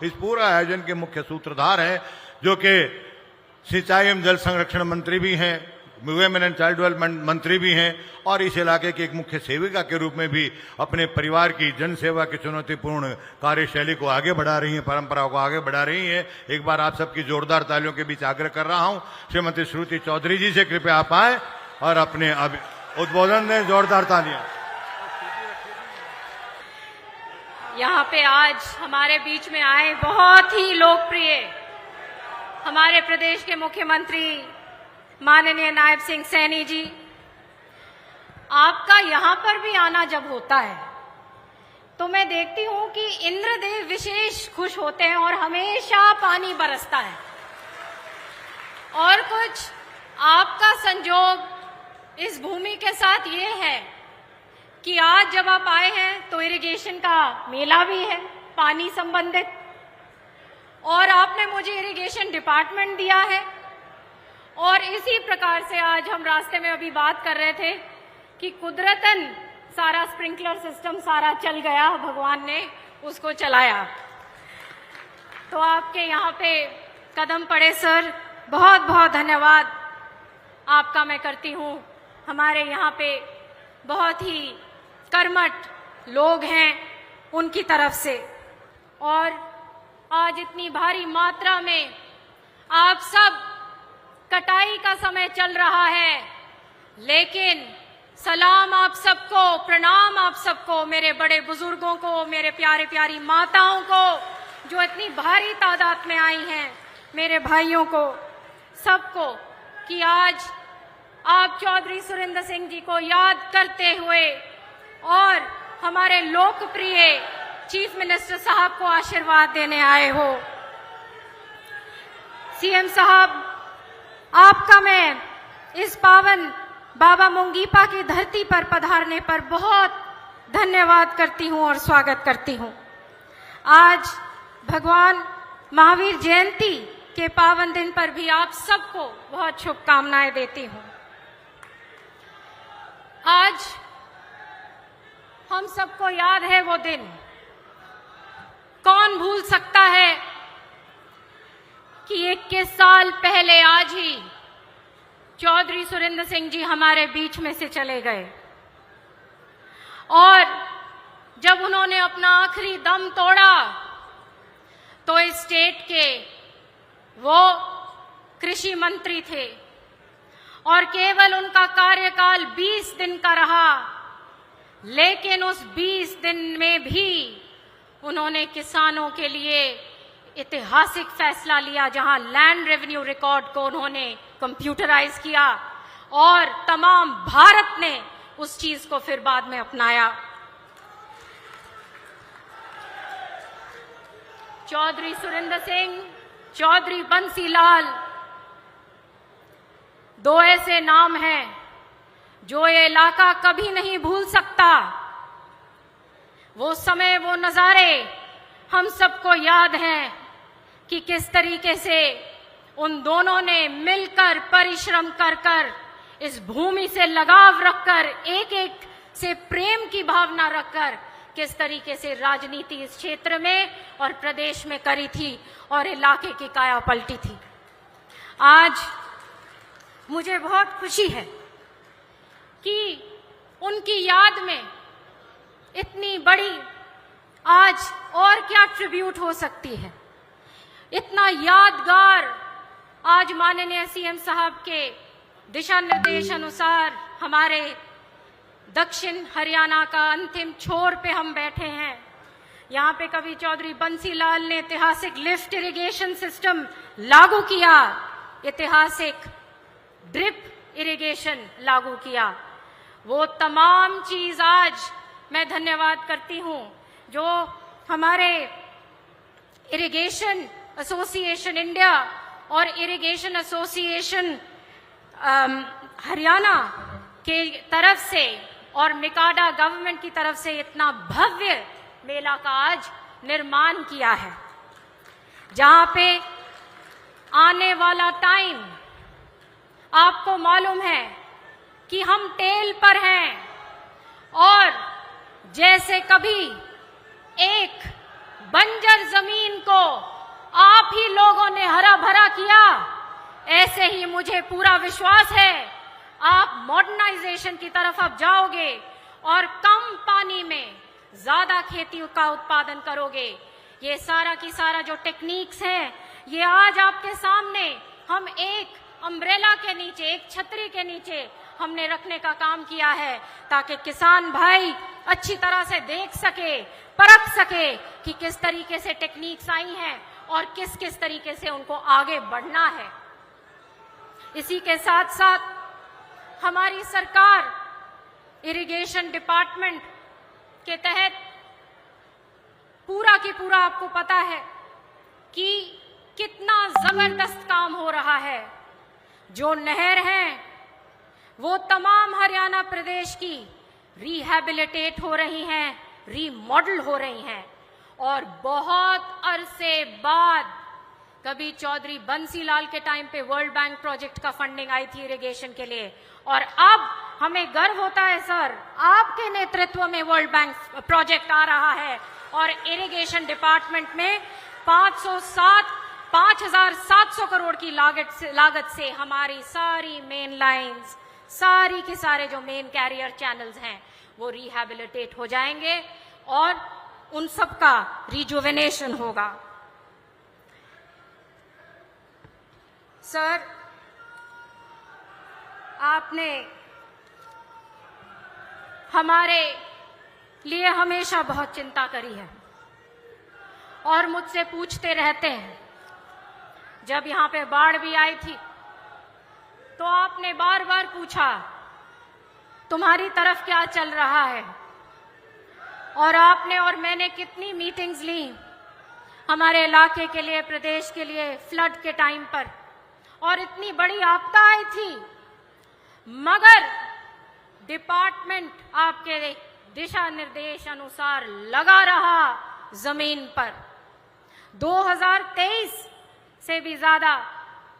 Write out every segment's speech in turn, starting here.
इस पूरा आयोजन के मुख्य सूत्रधार हैं, जो कि सिंचाई एवं जल संरक्षण मंत्री भी हैं, वुमेन एंड चाइल्ड डेवलपमेंट मंत्री भी हैं और इस इलाके की एक मुख्य सेविका के रूप में भी अपने परिवार की जन सेवा की चुनौतीपूर्ण कार्यशैली को आगे बढ़ा रही हैं, परंपराओं को आगे बढ़ा रही हैं। एक बार आप सबकी जोरदार तालियों के बीच आग्रह कर रहा हूं, श्रीमती श्रुति चौधरी जी से कृपया आप आए और अपने उद्बोधन दें। जोरदार तालियां। यहाँ पे आज हमारे बीच में आए बहुत ही लोकप्रिय हमारे प्रदेश के मुख्यमंत्री माननीय नायब सिंह सैनी जी, आपका यहाँ पर भी आना जब होता है तो मैं देखती हूँ कि इंद्रदेव विशेष खुश होते हैं और हमेशा पानी बरसता है। और कुछ आपका संजोग इस भूमि के साथ ये है कि आज जब आप आए हैं तो इरिगेशन का मेला भी है, पानी संबंधित, और आपने मुझे इरिगेशन डिपार्टमेंट दिया है। और इसी प्रकार से आज हम रास्ते में अभी बात कर रहे थे कि कुदरतन सारा स्प्रिंकलर सिस्टम सारा चल गया, भगवान ने उसको चलाया। तो आपके यहाँ पे कदम पड़े सर, बहुत बहुत धन्यवाद आपका मैं करती हूँ। हमारे यहाँ पे बहुत ही कर्मठ लोग हैं उनकी तरफ से, और आज इतनी भारी मात्रा में आप सब, कटाई का समय चल रहा है, लेकिन सलाम आप सबको, प्रणाम आप सबको, मेरे बड़े बुजुर्गों को, मेरे प्यारे प्यारी माताओं को जो इतनी भारी तादाद में आई हैं, मेरे भाइयों को, सबको, कि आज आप चौधरी सुरेंद्र सिंह जी को याद करते हुए और हमारे लोकप्रिय चीफ मिनिस्टर साहब को आशीर्वाद देने आए हो। सीएम साहब, आपका मैं इस पावन बाबा मुंगीपा की धरती पर पधारने पर बहुत धन्यवाद करती हूं और स्वागत करती हूं। आज भगवान महावीर जयंती के पावन दिन पर भी आप सबको बहुत शुभकामनाएं देती हूं। आज हम सबको याद है वो दिन, कौन भूल सकता है कि 21 साल पहले आज ही चौधरी सुरेंद्र सिंह जी हमारे बीच में से चले गए, और जब उन्होंने अपना आखिरी दम तोड़ा तो इस स्टेट के वो कृषि मंत्री थे और केवल उनका कार्यकाल 20 दिन का रहा, लेकिन उस 20 दिन में भी उन्होंने किसानों के लिए ऐतिहासिक फैसला लिया, जहां लैंड रेवेन्यू रिकॉर्ड को उन्होंने कंप्यूटराइज किया और तमाम भारत ने उस चीज को फिर बाद में अपनाया। चौधरी सुरेंद्र सिंह, चौधरी बंसीलाल, दो ऐसे नाम हैं जो ये इलाका कभी नहीं भूल सकता। वो समय, वो नजारे हम सबको याद हैं कि किस तरीके से उन दोनों ने मिलकर परिश्रम कर कर इस भूमि से लगाव रखकर, एक एक से प्रेम की भावना रखकर किस तरीके से राजनीति इस क्षेत्र में और प्रदेश में करी थी और इलाके की काया पलटी थी। आज मुझे बहुत खुशी है कि उनकी याद में इतनी बड़ी आज और क्या ट्रिब्यूट हो सकती है। इतना यादगार आज माननीय सीएम साहब के दिशा निर्देश अनुसार हमारे दक्षिण हरियाणा का अंतिम छोर पे हम बैठे हैं। यहाँ पे कभी चौधरी बंसीलाल ने ऐतिहासिक लिफ्ट इरिगेशन सिस्टम लागू किया, ऐतिहासिक ड्रिप इरिगेशन लागू किया। वो तमाम चीज आज मैं धन्यवाद करती हूँ जो हमारे इरिगेशन एसोसिएशन इंडिया और इरिगेशन एसोसिएशन हरियाणा के तरफ से और मिकाडा गवर्नमेंट की तरफ से इतना भव्य मेला का आज निर्माण किया है, जहां पे आने वाला टाइम आपको मालूम है कि हम टेल पर हैं और जैसे कभी एक बंजर जमीन को आप ही लोगों ने हरा भरा किया, ऐसे ही मुझे पूरा विश्वास है आप मॉडर्नाइजेशन की तरफ अब जाओगे और कम पानी में ज्यादा खेती का उत्पादन करोगे। ये सारा की सारा जो टेक्निक्स हैं, ये आज आपके सामने हम एक अम्ब्रेला के नीचे, एक छतरी के नीचे हमने रखने का काम किया है, ताकि किसान भाई अच्छी तरह से देख सके, परख सके कि किस तरीके से टेक्निक्स आई हैं और किस किस तरीके से उनको आगे बढ़ना है। इसी के साथ साथ हमारी सरकार इरिगेशन डिपार्टमेंट के तहत पूरा की पूरा आपको पता है कि कितना जबरदस्त काम हो रहा है। जो नहर हैं वो तमाम हरियाणा प्रदेश की रिहैबिलिटेट हो रही हैं, रीमॉडल हो रही हैं, और बहुत अरसे बाद कभी चौधरी बंसीलाल के टाइम पे वर्ल्ड बैंक प्रोजेक्ट का फंडिंग आई थी इरिगेशन के लिए, और अब हमें गर्व होता है सर, आपके नेतृत्व में वर्ल्ड बैंक प्रोजेक्ट आ रहा है और इरिगेशन डिपार्टमेंट में 5,700 करोड़ की लागत से हमारी सारी मेन लाइंस, सारी के सारे जो मेन कैरियर चैनल्स हैं वो रिहैबिलिटेट हो जाएंगे और उन सब का रिजुवेनेशन होगा। सर, आपने हमारे लिए हमेशा बहुत चिंता करी है और मुझसे पूछते रहते हैं। जब यहाँ पे बाढ़ भी आई थी तो आपने बार बार पूछा तुम्हारी तरफ क्या चल रहा है, और आपने और मैंने कितनी मीटिंग्स ली हमारे इलाके के लिए, प्रदेश के लिए, फ्लड के टाइम पर, और इतनी बड़ी आपदा आई थी, मगर डिपार्टमेंट आपके दिशा निर्देश अनुसार लगा रहा जमीन पर। 2023 से भी ज्यादा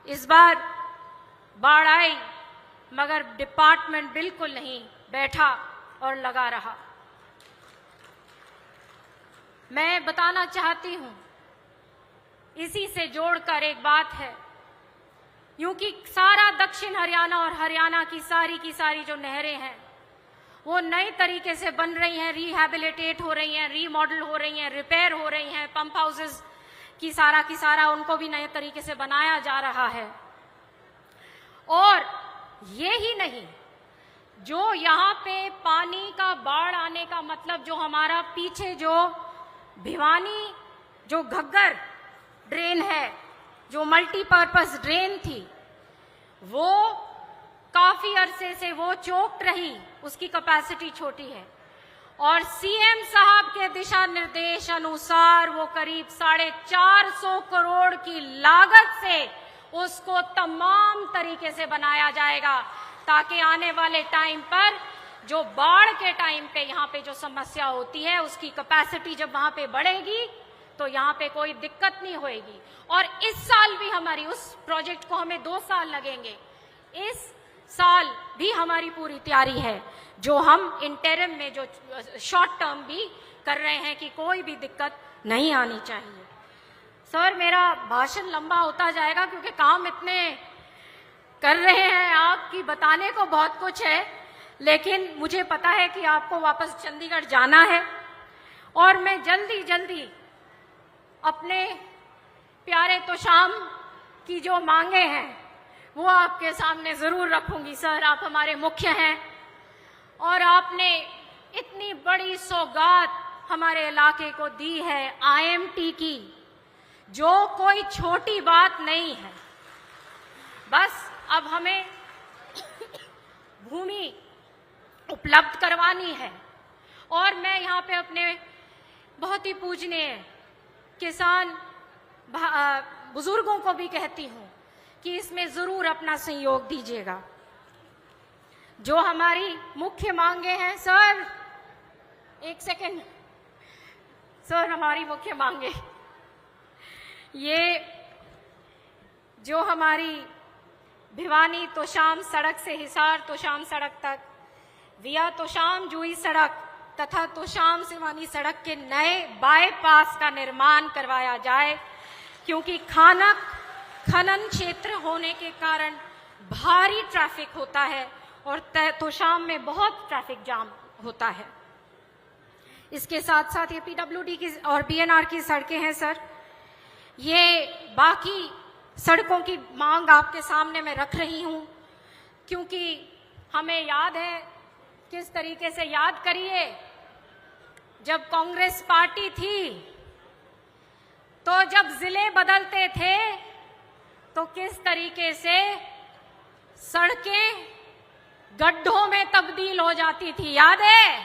इस बार बाढ़ आई, मगर डिपार्टमेंट बिल्कुल नहीं बैठा और लगा रहा। मैं बताना चाहती हूं, इसी से जोड़कर एक बात है, क्योंकि सारा दक्षिण हरियाणा और हरियाणा की सारी जो नहरें हैं वो नई तरीके से बन रही हैं, रिहैबिलिटेट हो रही हैं, रीमॉडल हो रही हैं, रिपेयर हो रही हैं, पंप हाउसेस की सारा उनको भी नए तरीके से बनाया जा रहा है। और ये ही नहीं, जो यहाँ पे पानी का बाढ़ आने का मतलब, जो हमारा पीछे जो भिवानी जो घग्गर ड्रेन है, जो मल्टीपर्पस ड्रेन थी, वो काफी अरसे से वो चोक्ड रही, उसकी कैपेसिटी छोटी है, और सीएम साहब के दिशा निर्देश अनुसार वो करीब 450 करोड़ की लागत से उसको तमाम तरीके से बनाया जाएगा, ताकि आने वाले टाइम पर जो बाढ़ के टाइम पे यहाँ पे जो समस्या होती है, उसकी कैपेसिटी जब वहां पे बढ़ेगी तो यहाँ पे कोई दिक्कत नहीं होएगी। और इस साल भी हमारी उस प्रोजेक्ट को हमें 2 साल लगेंगे, इस साल भी हमारी पूरी तैयारी है, जो हम इंटरिम में जो शॉर्ट टर्म भी कर रहे हैं कि कोई भी दिक्कत नहीं आनी चाहिए। सर, मेरा भाषण लंबा होता जाएगा क्योंकि काम इतने कर रहे हैं आप कि बताने को बहुत कुछ है, लेकिन मुझे पता है कि आपको वापस चंडीगढ़ जाना है, और मैं जल्दी अपने प्यारे तोशाम की जो मांगे हैं वो आपके सामने जरूर रखूंगी। सर, आप हमारे मुख्य हैं और आपने इतनी बड़ी सौगात हमारे इलाके को दी है आईएमटी की, जो कोई छोटी बात नहीं है। बस अब हमें भूमि उपलब्ध करवानी है, और मैं यहाँ पे अपने बहुत ही पूजनीय किसान बुजुर्गों को भी कहती हूँ कि इसमें जरूर अपना सहयोग दीजिएगा। जो हमारी मुख्य मांगे हैं, सर एक सेकंड, सर हमारी मुख्य मांगे ये जो हमारी भिवानी तोशाम सड़क से हिसार तोशाम सड़क तक, विया तोशाम जूही सड़क तथा तोशाम सिवानी सड़क के नए बाईपास का निर्माण करवाया जाए, क्योंकि खनन क्षेत्र होने के कारण भारी ट्रैफिक होता है और तोशाम में बहुत ट्रैफिक जाम होता है। इसके साथ साथ ये पीडब्ल्यूडी की और बीएनआर की सड़कें हैं सर, ये बाकी सड़कों की मांग आपके सामने मैं रख रही हूं, क्योंकि हमें याद है, किस तरीके से याद करिए, जब कांग्रेस पार्टी थी तो जब जिले बदलते थे तो किस तरीके से सड़कें गड्ढों में तब्दील हो जाती थी, याद है?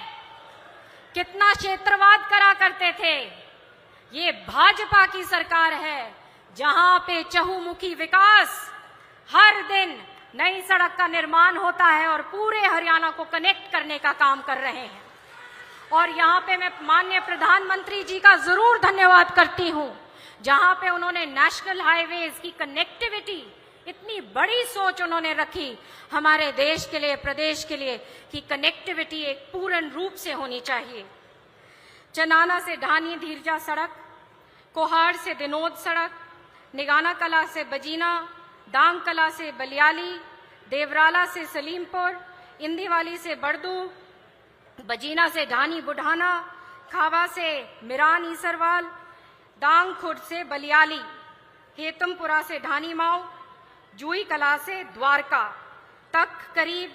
कितना क्षेत्रवाद करा करते थे। ये भाजपा की सरकार है जहां पे चहुमुखी विकास, हर दिन नई सड़क का निर्माण होता है और पूरे हरियाणा को कनेक्ट करने का काम कर रहे हैं। और यहाँ पे मैं माननीय प्रधानमंत्री जी का जरूर धन्यवाद करती हूँ, जहां पे उन्होंने नेशनल हाईवेज की कनेक्टिविटी, इतनी बड़ी सोच उन्होंने रखी हमारे देश के लिए, प्रदेश के लिए, कि कनेक्टिविटी एक पूर्ण रूप से होनी चाहिए। चनाना से ढानी धीरजा सड़क, कोहाड़ से दिनोद सड़क, निगाना कला से बजीना, डांग कला से बलियाली, देवराला से सलीमपुर, इंदीवाली से बड़दू, बजीना से ढानी बुढ़ाना, खावा से मिरान ईसरवाल, डांग खुर्द से बलियाली, हेतमपुरा से ढानी माओ, जुई कला से द्वारका तक करीब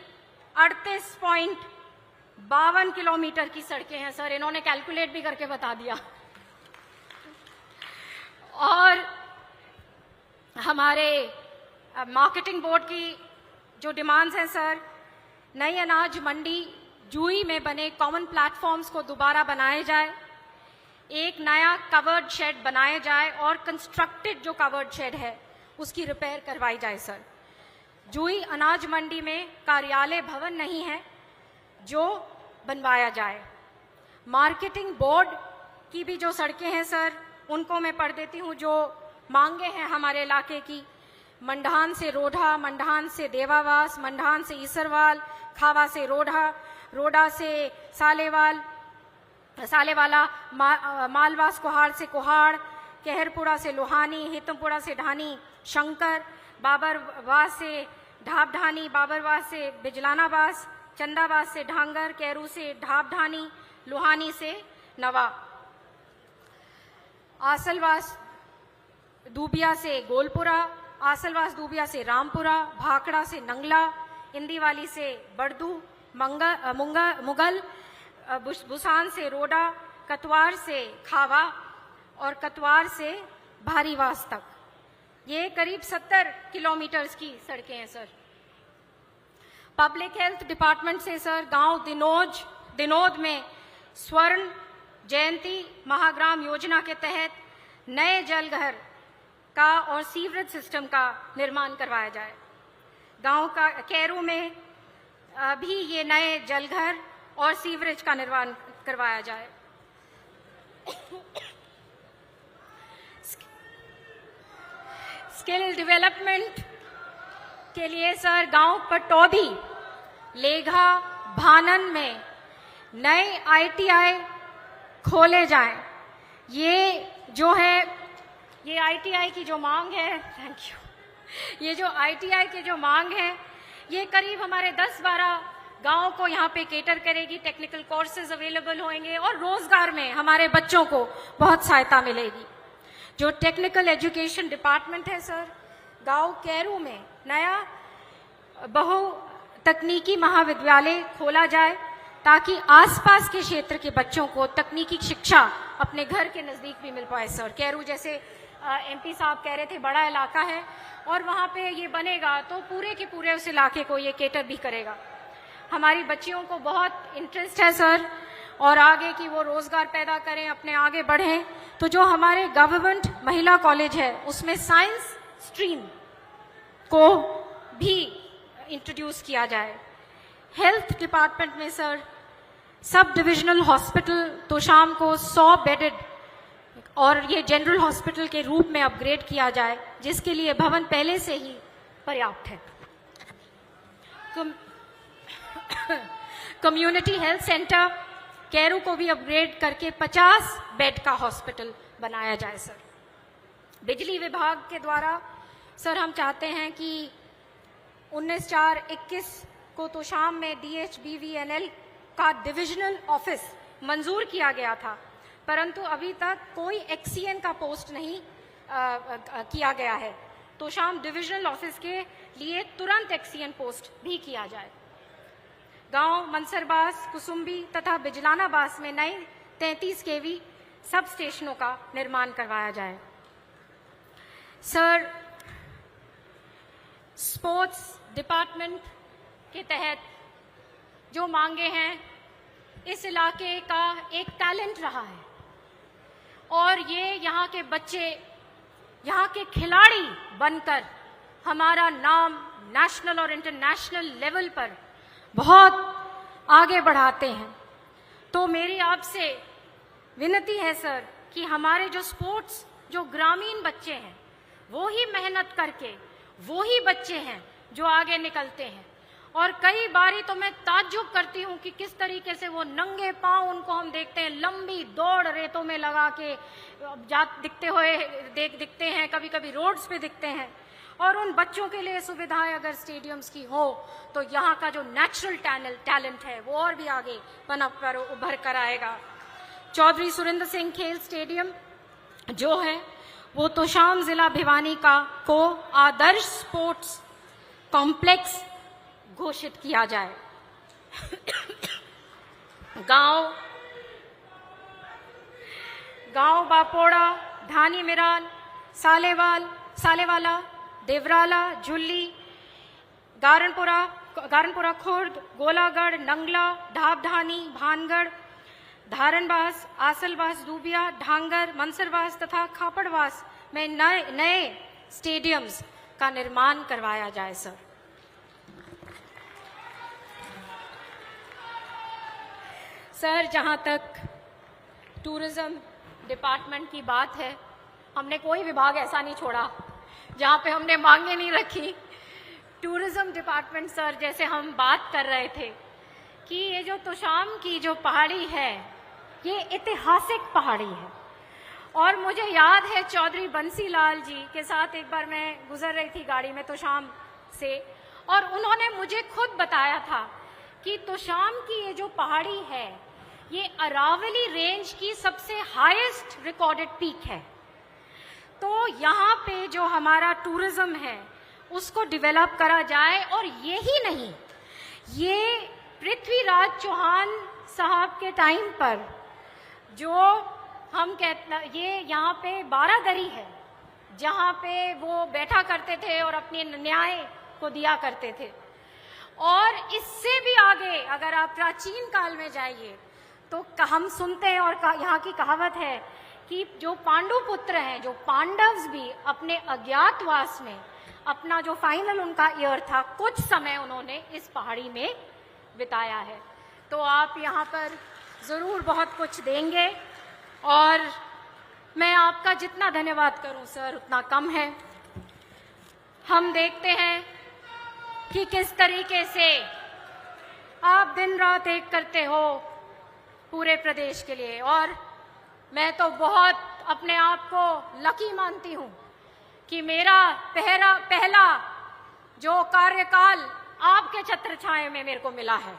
38.52 किलोमीटर की सड़कें हैं सर। इन्होंने कैलकुलेट भी करके बता दिया। और हमारे मार्केटिंग बोर्ड की जो डिमांड्स हैं सर, नई अनाज मंडी जुई में बने कॉमन प्लेटफॉर्म्स को दोबारा बनाया जाए, एक नया कवर्ड शेड बनाया जाए और कंस्ट्रक्टेड जो कवर्ड शेड है उसकी रिपेयर करवाई जाए सर। जुई अनाज मंडी में कार्यालय भवन नहीं है, जो बनवाया जाए। मार्केटिंग बोर्ड की भी जो सड़कें हैं सर, उनको मैं पढ़ देती हूँ जो मांगे हैं हमारे इलाके की। मंडान से रोढ़ा, मंडान से देवावास, मंडान से ईसरवाल, खावा से रोढ़ा, रोड़ा से सालेवाला, मालवास कोहाड़ से कोहाड़, कहरपुरा से लोहानी, हितमपुरा से ढानी शंकर, बाबरवास से ढाब ढानी, बाबरवास से बिजलानावास, चंदावास से ढांगर, कैरू से ढाब ढानी, लोहानी से नवा, आसलवास दूबिया से गोलपुरा, आसलवास दूबिया से रामपुरा, भाखड़ा से नंगला, इंदीवाली से बड़दू, मुगल, बुसान से रोडा, कतवार से खावा और कतवार से भारीवास तक। ये करीब 70 किलोमीटर की सड़कें हैं सर। पब्लिक हेल्थ डिपार्टमेंट से सर गांव दिनोद में स्वर्ण जयंती महाग्राम योजना के तहत नए जलघर का और सीवरेज सिस्टम का निर्माण करवाया जाए। गांव का कैरू में भी ये नए जलघर और सीवरेज का निर्माण करवाया जाए। स्किल डेवलपमेंट के लिए सर गांव पटौदी, लेघा, भानन में नए आईटीआई खोले जाएं। ये जो है, ये आईटीआई की जो मांग है, थैंक यू, ये जो आईटीआई की जो मांग है, ये करीब हमारे 10-12 गांव को यहाँ पे केटर करेगी। टेक्निकल कोर्सेज अवेलेबल होंगे और रोजगार में हमारे बच्चों को बहुत सहायता मिलेगी। जो टेक्निकल एजुकेशन डिपार्टमेंट है सर, गांव कैरू में नया बहु तकनीकी महाविद्यालय खोला जाए, ताकि आसपास के क्षेत्र के बच्चों को तकनीकी शिक्षा अपने घर के नजदीक भी मिल पाए सर। कैरू जैसे एमपी साहब कह रहे थे, बड़ा इलाका है और वहाँ पे ये बनेगा तो पूरे के पूरे उस इलाके को ये केटर भी करेगा। हमारी बच्चियों को बहुत इंटरेस्ट है सर, और आगे की वो रोजगार पैदा करें, अपने आगे बढ़ें। तो जो हमारे गवर्नमेंट महिला कॉलेज है उसमें साइंस स्ट्रीम को भी इंट्रोड्यूस किया जाए। हेल्थ डिपार्टमेंट में sir sub divisional hospital Tosham को 100 बेडेड और ये जनरल हॉस्पिटल के रूप में अपग्रेड किया जाए, जिसके लिए भवन पहले से ही पर्याप्त है। कम्युनिटी हेल्थ सेंटर कैरू को भी अपग्रेड करके 50 बेड का हॉस्पिटल बनाया जाए सर। बिजली विभाग के द्वारा सर हम चाहते हैं कि 19/4/21 को तोशाम में DHBVNL का डिविजनल ऑफिस मंजूर किया गया था, परंतु अभी तक कोई XCN का पोस्ट नहीं किया गया है। तोशाम डिविजनल ऑफिस के लिए तुरंत XCN पोस्ट भी किया जाए। गांव मनसरबास, कुसुम्बी तथा बिजलानाबास में नए 33 kV सब स्टेशनों का निर्माण करवाया जाए। सर, स्पोर्ट्स डिपार्टमेंट के तहत जो मांगे हैं, इस इलाके का एक टैलेंट रहा है और ये यहाँ के बच्चे, यहाँ के खिलाड़ी बनकर हमारा नाम नेशनल और इंटरनेशनल लेवल पर बहुत आगे बढ़ाते हैं। तो मेरी आपसे विनती है सर कि हमारे जो स्पोर्ट्स, जो ग्रामीण बच्चे हैं, वो ही मेहनत करके वो ही बच्चे हैं जो आगे निकलते हैं। और कई बारी तो मैं ताज्जुब करती हूँ कि किस तरीके से वो नंगे पांव उनको हम देखते हैं लंबी दौड़ रेतों में लगा के दिखते हैं, कभी कभी रोड्स पे दिखते हैं। और उन बच्चों के लिए सुविधाएं अगर स्टेडियम्स की हो तो यहाँ का जो नेचुरल टैलेंट है वो और भी आगे पनप कर उभर कर आएगा। चौधरी सुरेंद्र सिंह खेल स्टेडियम जो है वो तोशाम जिला भिवानी को आदर्श स्पोर्ट्स कॉम्प्लेक्स घोषित किया जाए। गांव बापोड़ा, धानी मिरान, सालेवाला, देवराला, झुल्ली, गारनपुरा खुर्द, गोलागढ़, नंगला, ढाबधानी, भानगढ़, धारनबास, आसलबास, दूबिया, ढांगर, मनसरबास तथा खापड़वास में नए स्टेडियम्स का निर्माण करवाया जाए सर। सर, जहां तक टूरिज्म डिपार्टमेंट की बात है, हमने कोई विभाग ऐसा नहीं छोड़ा जहां पे हमने मांगे नहीं रखी। टूरिज्म डिपार्टमेंट सर, जैसे हम बात कर रहे थे कि ये जो तोशाम की जो पहाड़ी है ये ऐतिहासिक पहाड़ी है। और मुझे याद है चौधरी बंसीलाल जी के साथ एक बार मैं गुजर रही थी गाड़ी में तोशाम से, और उन्होंने मुझे खुद बताया था कि तोशाम की ये जो पहाड़ी है ये अरावली रेंज की सबसे हाईएस्ट रिकॉर्डेड पीक है। तो यहाँ पे जो हमारा टूरिज्म है उसको डेवलप करा जाए। और यही नहीं, ये पृथ्वीराज चौहान साहब के टाइम पर जो हम ये यहाँ पे बारादरी है जहाँ पे वो बैठा करते थे और अपने न्याय को दिया करते थे। और इससे भी आगे अगर आप प्राचीन काल में जाइए तो हम सुनते हैं और यहाँ की कहावत है कि जो पांडु पुत्र हैं, जो पांडव्स भी अपने अज्ञातवास में अपना जो फाइनल उनका ईयर था, कुछ समय उन्होंने इस पहाड़ी में बिताया है। तो आप यहाँ पर जरूर बहुत कुछ देंगे और मैं आपका जितना धन्यवाद करूं सर उतना कम है। हम देखते हैं कि किस तरीके से आप दिन रात एक करते हो पूरे प्रदेश के लिए, और मैं तो बहुत अपने आप को लकी मानती हूं कि मेरा पहला जो कार्यकाल आपके छत्र छाया में मेरे को मिला है,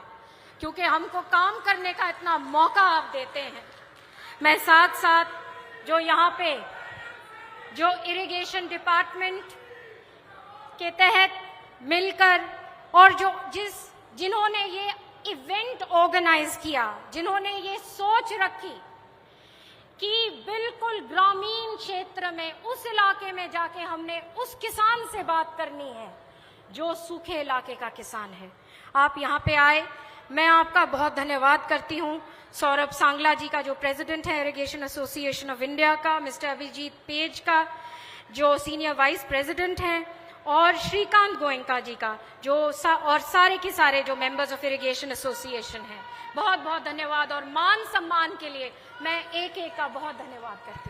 क्योंकि हमको काम करने का इतना मौका आप देते हैं। मैं साथ साथ जो यहाँ पे जो इरिगेशन डिपार्टमेंट के तहत मिलकर और जिन्होंने ये इवेंट ऑर्गेनाइज किया, जिन्होंने ये सोच रखी कि बिल्कुल ग्रामीण क्षेत्र में उस इलाके में जाके हमने उस किसान से बात करनी है जो सूखे इलाके का किसान है। आप यहाँ पे आए, मैं आपका बहुत धन्यवाद करती हूँ। सौरभ सांगला जी का जो प्रेसिडेंट है इरिगेशन एसोसिएशन ऑफ इंडिया का, मिस्टर अभिजीत पेज का जो सीनियर वाइस प्रेसिडेंट हैं, और श्रीकांत गोयंका जी का जो और सारे के सारे जो मेंबर्स ऑफ इरिगेशन एसोसिएशन हैं, बहुत बहुत धन्यवाद। और मान सम्मान के लिए मैं एक एक का बहुत धन्यवाद करती हूँ।